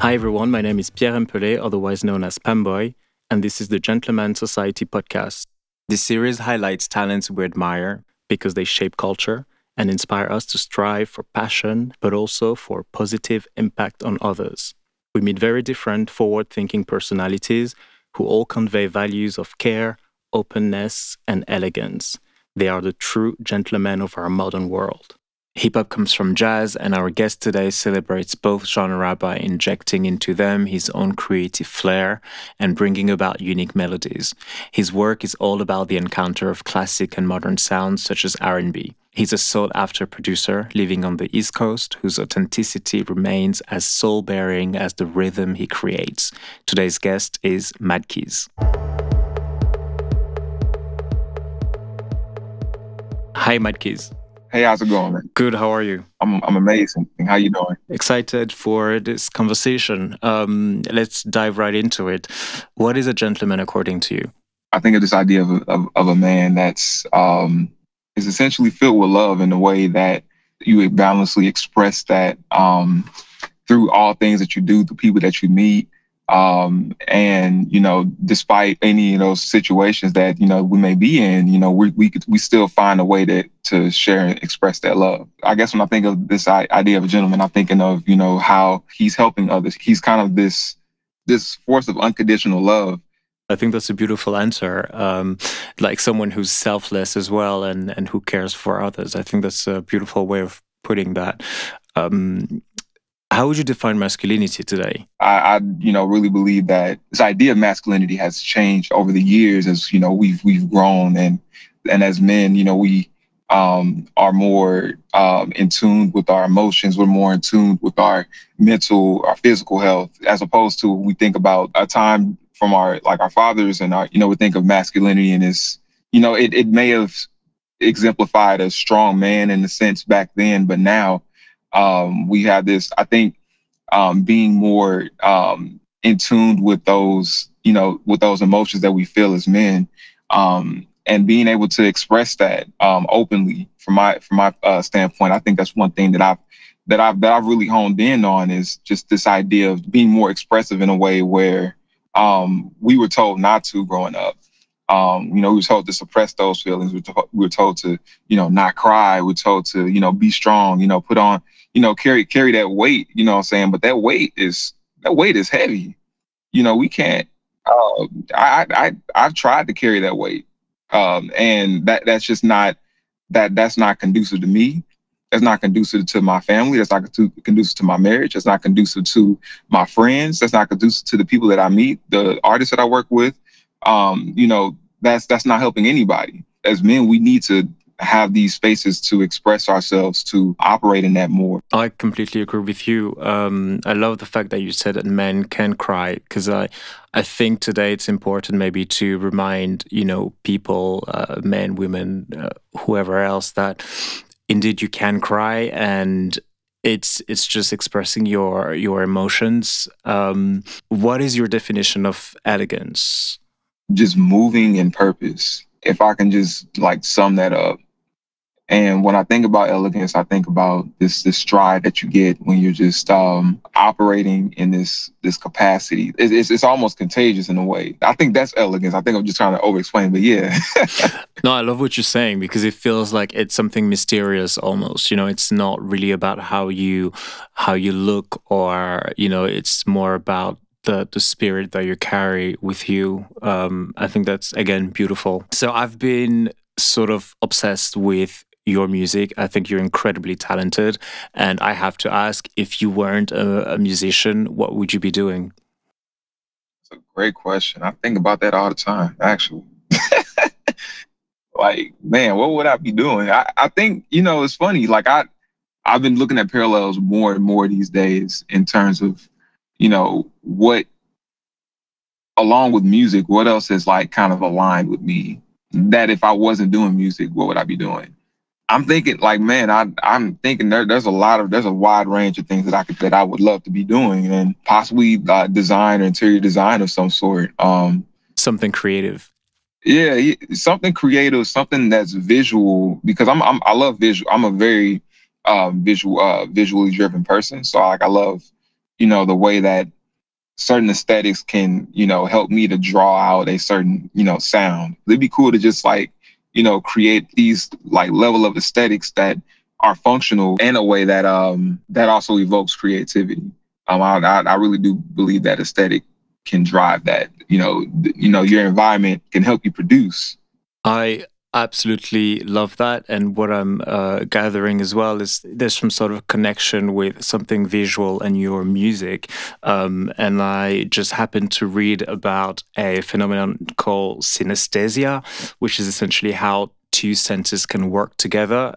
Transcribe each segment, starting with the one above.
Hi everyone, my name is Pierre M'Pelé, otherwise known as Pam Boy, and this is the Gentleman Society podcast. This series highlights talents we admire because they shape culture and inspire us to strive for passion, but also for positive impact on others. We meet very different, forward-thinking personalities who all convey values of care, openness, and elegance. They are the true gentlemen of our modern world. Hip-hop comes from jazz, and our guest today celebrates both genres by injecting into them his own creative flair and bringing about unique melodies. His work is all about the encounter of classic and modern sounds such as R&B. He's a sought-after producer living on the East Coast whose authenticity remains as soul-bearing as the rhythm he creates. Today's guest is qu'il. Hi, qu'il. Hey, how's it going, man? Good, how are you? I'm amazing. How you doing? Excited for this conversation. Let's dive right into it. What is a gentleman according to you? I think of this idea of a man that's is essentially filled with love in the way that you balancedly express that through all things that you do, the people that you meet. And, despite any of those situations that, we may be in, we still find a way to share and express that love. I guess when I think of this idea of a gentleman, I'm thinking of, how he's helping others. He's kind of this force of unconditional love. I think that's a beautiful answer. Like someone who's selfless as well and who cares for others. I think that's a beautiful way of putting that. How would you define masculinity today? I really believe that this idea of masculinity has changed over the years as, we've grown and as men, we are more in tune with our emotions. We're more in tune with our mental, our physical health, as opposed to we think about a time from our fathers and we think of masculinity and it's, it may have exemplified a strong man in the sense back then, but now we have this, I think, being more in tune with those, with those emotions that we feel as men, and being able to express that openly. From my standpoint, I think that's one thing that I've really honed in on is just this idea of being more expressive in a way where we were told not to growing up. We were told to suppress those feelings. We were told to, not cry. We're told to, be strong, put on, carry that weight, what I'm saying? But that weight is heavy. We can't, I've tried to carry that weight. And that's just not, that's not conducive to me. That's not conducive to my family. That's not conducive to my marriage. That's not conducive to my friends. That's not conducive to the people that I meet, the artists that I work with. That's not helping anybody. As men, we need to have these spaces to express ourselves, to operate in that more. I completely agree with you. I love the fact that you said that men can cry, because I think today it's important maybe to remind, people, men, women, whoever else, that indeed you can cry and it's just expressing your emotions. What is your definition of elegance? Just moving in purpose. If I can just sum that up. And when I think about elegance, I think about this stride that you get when you're just operating in this capacity. It's almost contagious in a way. I think that's elegance. I think I'm just trying to over-explain, but yeah. No, I love what you're saying because it feels like it's something mysterious almost. It's not really about how you look or, it's more about the spirit that you carry with you. I think that's, again, beautiful. So I've been sort of obsessed with your music. I think you're incredibly talented. And I have to ask, if you weren't a musician, what would you be doing? That's a great question. I think about that all the time, actually. Man, what would I be doing? I think, it's funny. I've been looking at parallels more and more these days in terms of, what, along with music, what else is kind of aligned with me that if I wasn't doing music, what would I be doing? I'm thinking I'm thinking there's a wide range of things that I would love to be doing and possibly design or interior design of some sort. Something creative. Yeah, something creative, something that's visual because I love visual. I'm a very visually driven person. So I love, the way that certain aesthetics can, help me to draw out a certain, sound. It'd be cool to just like, create these like level of aesthetics that are functional in a way that that also evokes creativity. I really do believe that aesthetic can drive that. Your environment can help you produce. I absolutely love that. And what I'm gathering as well is there's some sort of connection with something visual and your music. And I just happened to read about a phenomenon called synesthesia, which is essentially how two senses can work together.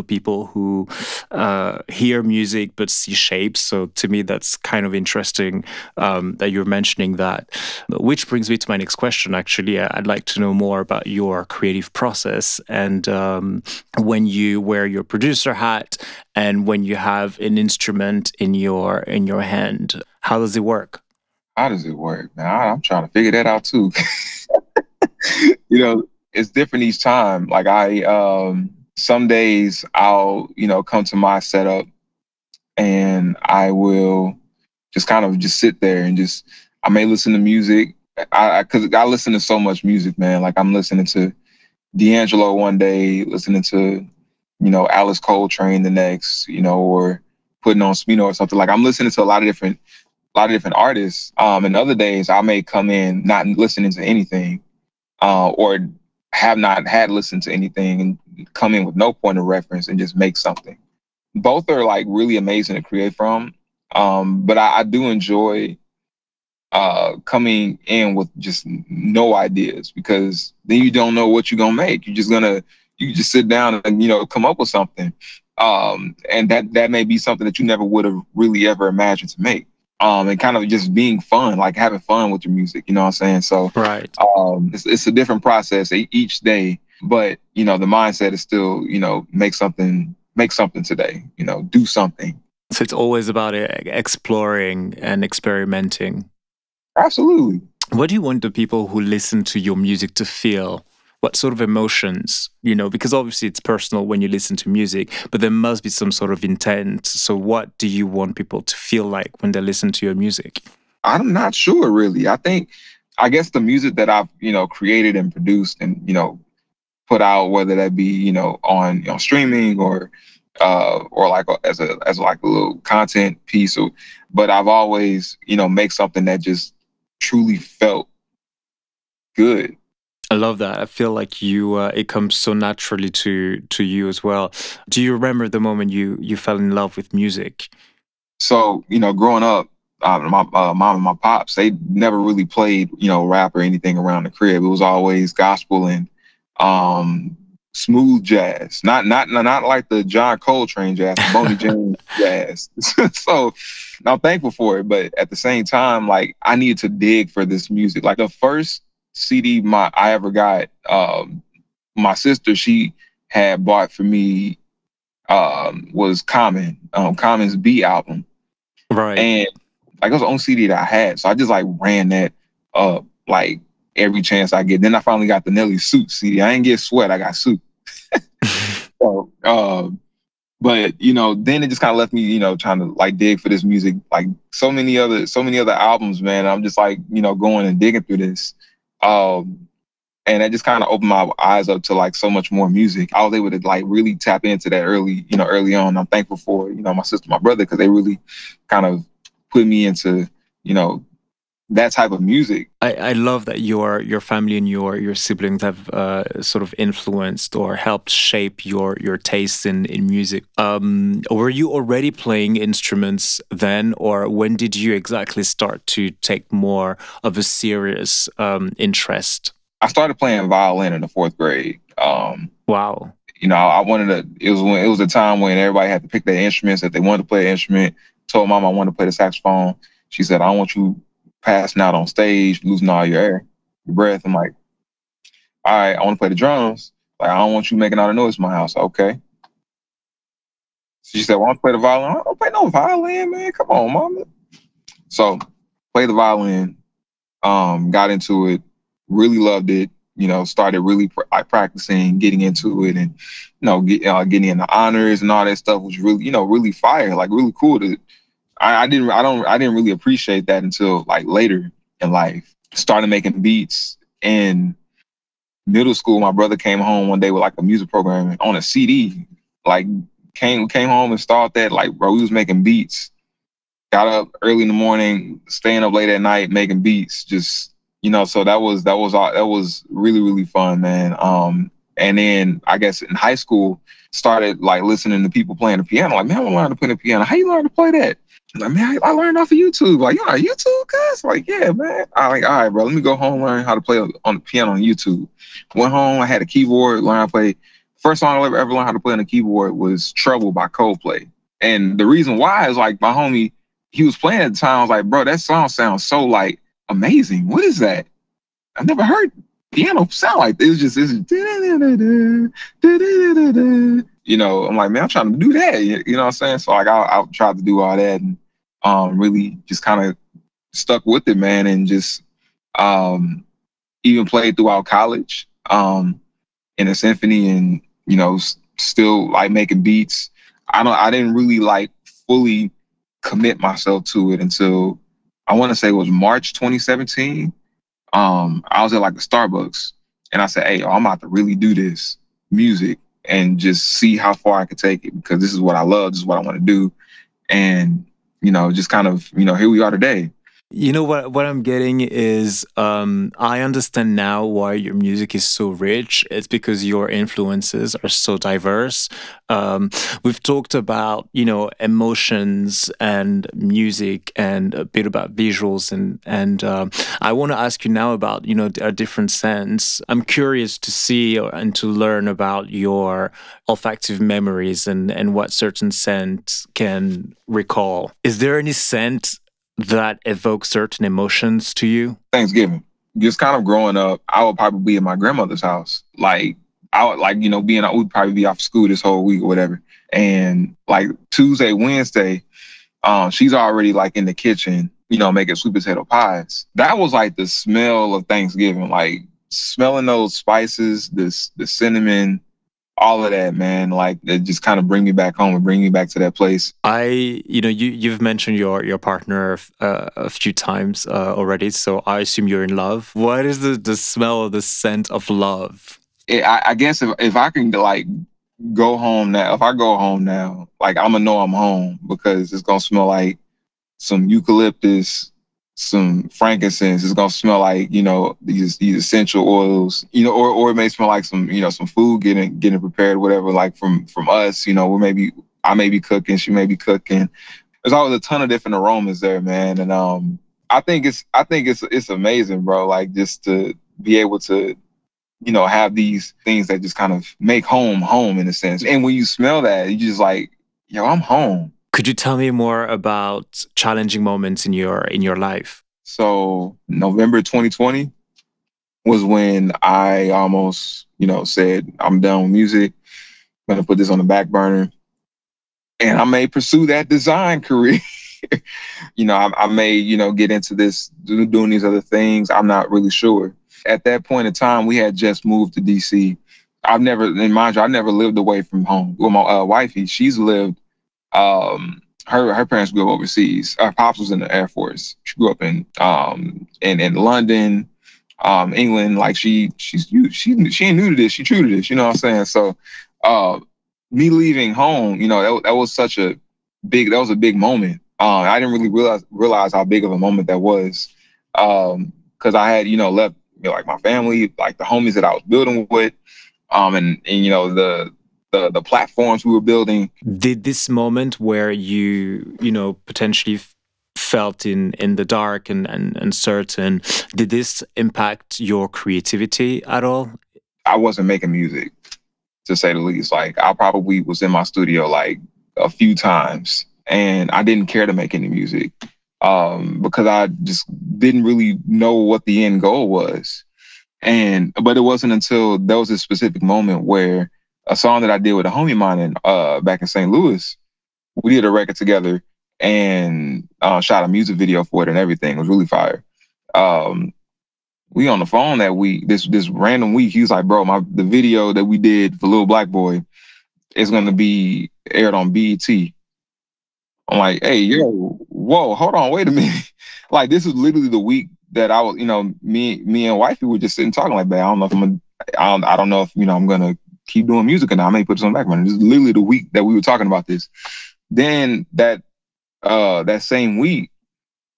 People who hear music but see shapes. So to me, that's kind of interesting that you're mentioning that. Which brings me to my next question. Actually, I'd like to know more about your creative process and when you wear your producer hat and when you have an instrument in your hand. How does it work? How does it work? Now I'm trying to figure that out too. It's different each time. Like some days I'll, come to my setup and I will just kind of just sit there and I may listen to music. Cause I listen to so much music, man. Like I'm listening to D'Angelo one day, listening to, Alice Coltrane the next, or putting on Smino or something. Like I'm listening to a lot of different artists. And other days I may come in not listening to anything, or have not had listened to anything and come in with no point of reference and just make something. Both are like really amazing to create from. But I do enjoy coming in with just no ideas, because then you don't know what you're gonna make. You just sit down and come up with something. And that may be something that you never would have really ever imagined to make. And kind of just being fun, like having fun with your music, you know what I'm saying? So right. It's a different process each day, but the mindset is still, make something today, do something. So it's always about exploring and experimenting. Absolutely. What do you want the people who listen to your music to feel? What sort of emotions, because obviously it's personal when you listen to music, but there must be some sort of intent. So what do you want people to feel like when they listen to your music? I'm not sure, really. I guess the music that I've, created and produced and, put out, whether that be, on streaming or like as a little content piece, but I've always, make something that just truly felt good. I love that. I feel like it comes so naturally to you as well. Do you remember the moment you fell in love with music? So, growing up, my mom and my pops, they never really played, rap or anything around the crib. It was always gospel and smooth jazz, not like the John Coltrane jazz, the Boney James jazz. So I'm thankful for it, but at the same time, like I needed to dig for this music. Like the first CD I ever got, my sister, she had bought for me, was Common's B album. Right. And like it was the only CD that I had. So I just like ran that up like every chance I get. Then I finally got the Nelly Suit CD. I didn't get Sweat, I got Suit. So, but then it just kind of left me, trying to like dig for this music, like so many other albums, man. I'm just like, going and digging through this. And that just kind of opened my eyes up to like so much more music. I was able to like really tap into that early on. I'm thankful for, my sister, my brother, because they really kind of put me into, that type of music. I love that your family and your siblings have sort of influenced or helped shape your tastes in music. Were you already playing instruments then, or when did you exactly start to take more of a serious interest? I started playing violin in the 4th grade. Wow. I wanted to. It was a time when everybody had to pick their instruments. If they wanted to play an instrument, told Mom I wanted to play the saxophone. She said, "I don't want you passing out on stage, losing all your breath." I'm like, "All right, I want to play the drums. Like, I don't want you making all the noise in my house." Okay. She said, "Well, I want to play the violin." "I don't play no violin, man. Come on, Mama." So, played the violin. Got into it. Really loved it. Started really practicing, getting into it, and getting into honors and all that stuff was really, really fire. Like really cool. I didn't really appreciate that until like later in life. Started making beats in middle school. My brother came home one day with like a music program on a CD. Like came home and started that. Like, bro, we was making beats. Got up early in the morning, staying up late at night, making beats. Just, so that was really, really fun, man. And then I guess in high school, started like listening to people playing the piano. Like, man, I want to learn to play the piano. How you learn to play that? I'm like, man, I learned off of YouTube. Like, you on YouTube, cuz? Like, yeah, man. I like, all right, bro, let me go home and learn how to play on the piano on YouTube. Went home, I had a keyboard, learned how to play. First song I ever learned how to play on the keyboard was Trouble by Coldplay. And the reason why is like my homie, he was playing at the time. I was like, bro, that song sounds so like amazing. What is that? I've never heard piano sound like this. It's I'm like, man, I'm trying to do that. You know what I'm saying? So like I tried to do all that and really just kind of stuck with it, man, and just even played throughout college in a symphony and, still like making beats. I didn't really like fully commit myself to it until I want to say it was March 2017. I was at like a Starbucks and I said, hey, I'm about to really do this music and just see how far I could take it, because this is what I love. This is what I want to do. And, just kind of, here we are today. What I'm getting is I understand now why your music is so rich. It's because your influences are so diverse. We've talked about, emotions and music and a bit about visuals. And I want to ask you now about, a different sense. I'm curious to see and to learn about your olfactive memories and what certain scents can recall. Is there any scent that evokes certain emotions to you? Thanksgiving. Just kind of growing up, I would probably be at my grandmother's house. Like, I would we'd probably be off school this whole week or whatever. And like Tuesday, Wednesday, she's already like in the kitchen, making sweet potato pies. That was like the smell of Thanksgiving, like smelling those spices, the cinnamon, all of that, man. Like, it just kind of bring me back home and bring me back to that place. You've mentioned your partner a few times already, so I assume you're in love. What is the smell of the scent of love? I guess if I can like go home now, like I'm gonna know I'm home, because it's gonna smell like some eucalyptus, some frankincense. It's gonna smell like, these essential oils, or it may smell like some, some food getting prepared, whatever, like from us, I may be cooking, she may be cooking. There's always a ton of different aromas there, man. And I think it's amazing, bro. Like, just to be able to, have these things that just kind of make home in a sense. And when you smell that, you just like, I'm home. Could you tell me more about challenging moments in your life? So November 2020 was when I almost, said, I'm done with music. I'm going to put this on the back burner. And I may pursue that design career. I may, get into this, doing these other things. I'm not really sure. At that point in time, we had just moved to DC. I've never lived away from home. Well, my wifey, she's lived, her parents grew up overseas. Her pops was in the Air Force. She grew up in London, England. Like, she ain't new to this. She true to this. You know what I'm saying? So, me leaving home, that was a big moment. I didn't really realize how big of a moment that was, because I had, left, like my family, like the homies that I was building with, and the platforms we were building. Did this moment where you potentially felt in the dark and uncertain, did this impact your creativity at all? I wasn't making music, to say the least. Like, I probably was in my studio like a few times, and I didn't care to make any music, because I just didn't really know what the end goal was. But it wasn't until there was a specific moment where a song that I did with a homie of mine back in St. Louis, we did a record together and shot a music video for it and everything. It was really fire. We on the phone that week, this random week, he was like, bro, the video that we did for Little Black Boy is going to be aired on BET. I'm like, hey, yo, whoa, hold on, wait a minute. Like, this is literally the week that I was, me and wifey were just sitting talking like, babe, I don't know if I don't know if, I'm going to keep doing music or not. I may put this on the back burner. This is literally the week that we were talking about this. Then that same week,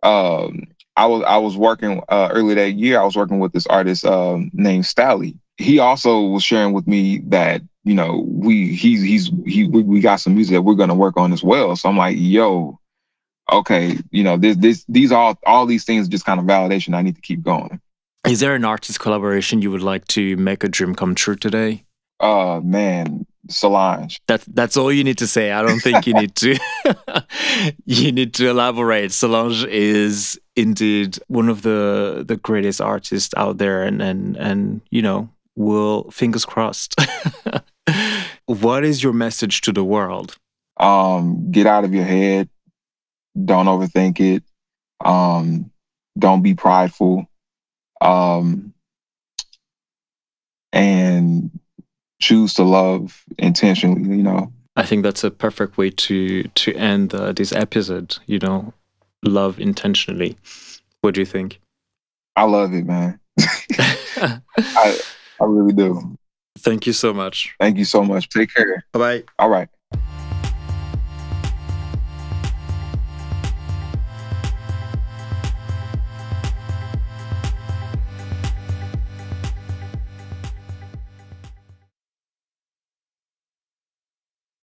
I was working early that year. I was working with this artist named Stally. He also was sharing with me that we got some music that we're gonna work on as well. So I'm like, yo, okay, these all these things just kind of validation. I need to keep going. Is there an artist collaboration you would like to make a dream come true today? Man, Solange. That's all you need to say. I don't think you need to you need to elaborate. Solange is indeed one of the greatest artists out there, and we'll fingers crossed. What is your message to the world? Get out of your head. Don't overthink it. Don't be prideful. And choose to love intentionally, I think that's a perfect way to end this episode, love intentionally. What do you think? I love it, man. I really do. Thank you so much. Thank you so much. Take care. Bye-bye. All right.